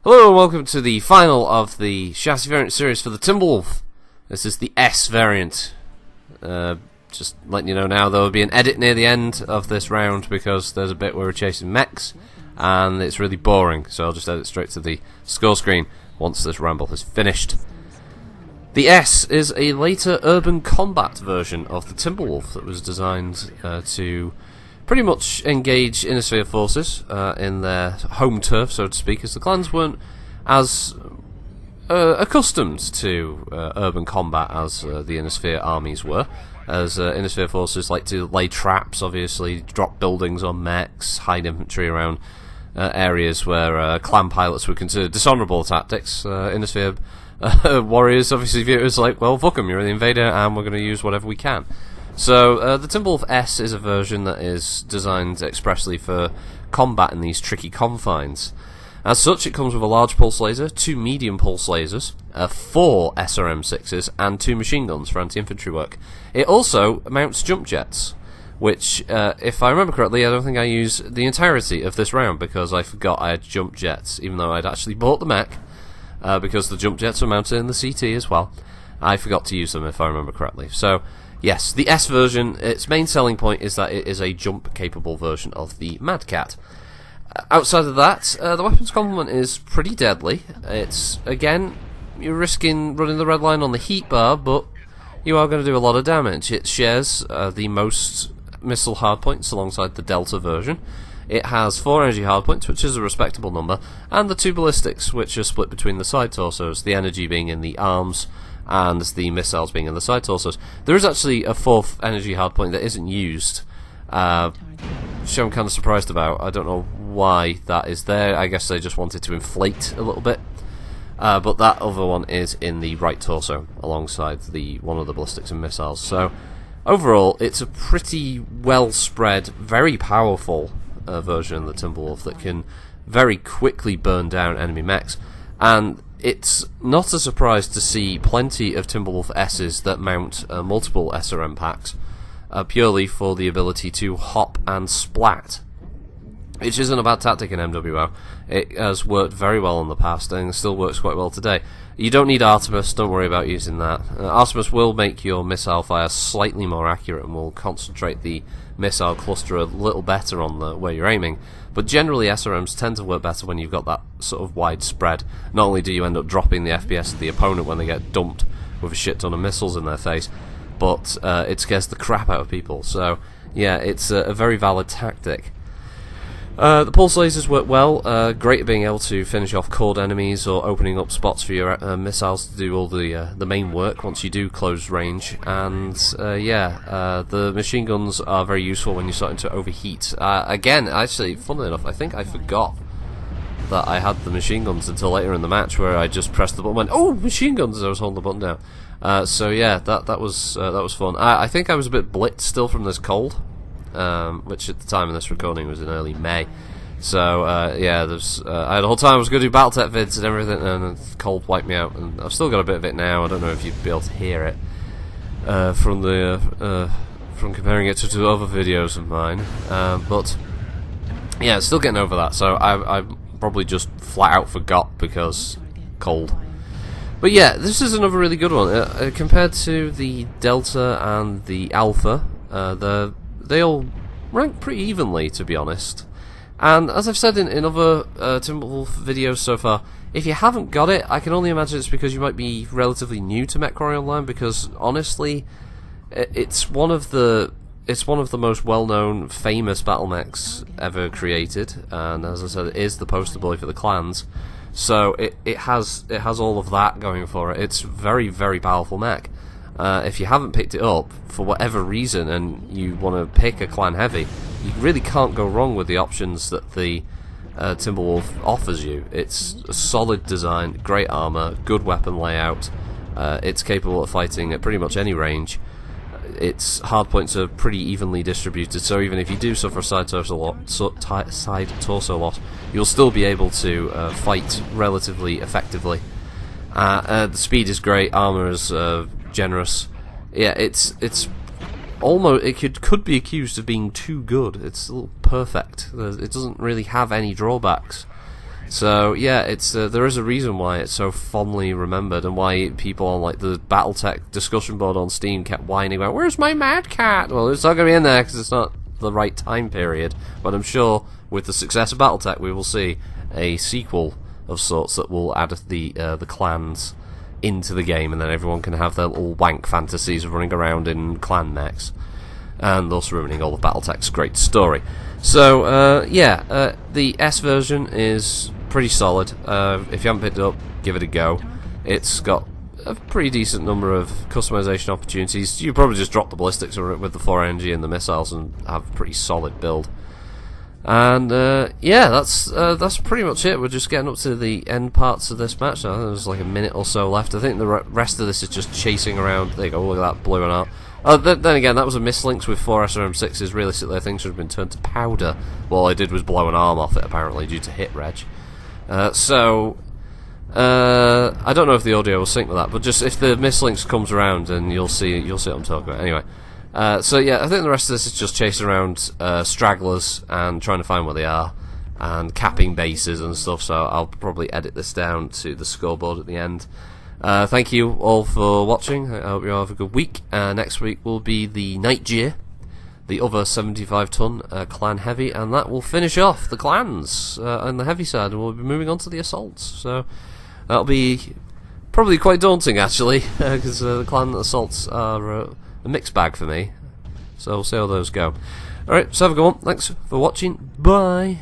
Hello and welcome to the final of the chassis variant series for the Timberwolf. This is the S variant. Just letting you know now, there will be an edit near the end of this round because there's a bit where we're chasing mechs and it's really boring, so I'll just edit straight to the score screen once this ramble is finished. The S is a later urban combat version of the Timberwolf that was designed to pretty much engage Innisphere forces in their home turf, so to speak, as the clans weren't as accustomed to urban combat as the Innisphere armies were, as Innisphere forces like to lay traps, obviously, drop buildings on mechs, hide infantry around areas where clan pilots would consider dishonourable tactics. Innisphere warriors obviously view it as like, well, fuck 'em, you're the invader and we're going to use whatever we can. So the Timberwolf S is a version that is designed expressly for combat in these tricky confines. As such, it comes with a large pulse laser, 2 medium pulse lasers, 4 SRM-6s, and 2 machine guns for anti-infantry work. It also mounts jump jets, which, if I remember correctly, I don't think I used the entirety of this round because I forgot I had jump jets, even though I'd actually bought the mech, because the jump jets are mounted in the CT as well. I forgot to use them, if I remember correctly. So, yes, the S version, its main selling point is that it is a jump-capable version of the Mad Cat. Outside of that, the weapons complement is pretty deadly. It's, again, you're risking running the red line on the heat bar, but you are going to do a lot of damage. It shares the most missile hardpoints alongside the Delta version. It has 4 energy hardpoints, which is a respectable number, and the 2 ballistics, which are split between the side torsos, the energy being in the arms and the missiles being in the side torsos. There is actually a 4th energy hardpoint that isn't used, which I'm kind of surprised about. I don't know why that is there. I guess they just wanted to inflate a little bit. But that other one is in the right torso, alongside one of the ballistics and missiles. So, overall, it's a pretty well-spread, very powerful version of the Timberwolf that can very quickly burn down enemy mechs. And it's not a surprise to see plenty of Timberwolf S's that mount multiple SRM packs, purely for the ability to hop and splat, which isn't a bad tactic in MWO. It has worked very well in the past and still works quite well today. You don't need Artemis, don't worry about using that. Artemis will make your missile fire slightly more accurate and will concentrate the missile cluster a little better on where you're aiming, but generally SRMs tend to work better when you've got that sort of wide spread. Not only do you end up dropping the FPS of the opponent when they get dumped with a shit ton of missiles in their face, but it scares the crap out of people. So yeah, it's a very valid tactic. The pulse lasers work well, great at being able to finish off cored enemies or opening up spots for your missiles to do all the main work once you do close range. And the machine guns are very useful when you're starting to overheat. Again, actually, funnily enough, I think I forgot that I had the machine guns until later in the match, where I just pressed the button and went, oh, machine guns, as I was holding the button down. So yeah, that was fun. I think I was a bit blitzed still from this cold. Which at the time of this recording was in early May. So, yeah, I had a whole time I was going to do Battletech vids and everything, and the cold wiped me out, and I've still got a bit of it now. I don't know if you'd be able to hear it from comparing it to other videos of mine, but yeah, still getting over that, so I probably just flat out forgot because cold. But yeah, this is another really good one. Compared to the Delta and the Alpha, they all rank pretty evenly, to be honest. And as I've said in other Timberwolf videos so far, if you haven't got it, I can only imagine it's because you might be relatively new to MechWarrior Online, because honestly, it's one of the most well-known, famous battle mechs ever created, and as I said, it is the poster boy for the clans. So it has all of that going for it. It's very, very powerful mech. If you haven't picked it up for whatever reason and you want to pick a clan heavy, you really can't go wrong with the options that the Timberwolf offers you. It's a solid design, great armor, good weapon layout. It's capable of fighting at pretty much any range. Its hardpoints are pretty evenly distributed, so even if you do suffer a side torso loss, you'll still be able to fight relatively effectively. The speed is great, armor is generous. Yeah, it's almost, it could be accused of being too good. It's perfect. It doesn't really have any drawbacks. So yeah, it's there is a reason why it's so fondly remembered, and why people on like the BattleTech discussion board on Steam kept whining about, "Where's my Mad Cat?" Well, it's not going to be in there because it's not the right time period. But I'm sure with the success of BattleTech, we will see a sequel of sorts that will add the clans into the game, and then everyone can have their little wank fantasies of running around in clan mechs, and thus ruining all of BattleTech's great story. So the S version is pretty solid. If you haven't picked it up, give it a go. It's got a pretty decent number of customization opportunities. You probably just drop the ballistics with the 4NG and the missiles and have a pretty solid build. And that's pretty much it. We're just getting up to the end parts of this match now. There's like a minute or so left. I think the rest of this is just chasing around. There you go, look at that blue and out. Then again, that was a mislinks with 4 SRM6s. Realistically, I think should have been turned to powder. Well, all I did was blow an arm off it, apparently, due to hit reg. I don't know if the audio will sync with that, but just if the mislinks comes around, and you'll see what I'm talking about. Anyway, so yeah, I think the rest of this is just chasing around stragglers and trying to find where they are, and capping bases and stuff. So I'll probably edit this down to the scoreboard at the end. Thank you all for watching. I hope you all have a good week. Next week will be the Nightjay, the other 75-ton clan heavy, and that will finish off the clans on the heavy side, and we'll be moving on to the assaults. So that'll be probably quite daunting, actually, because the clan assaults are a mixed bag for me. So we'll see how those go. Alright, so have a good one. Thanks for watching. Bye.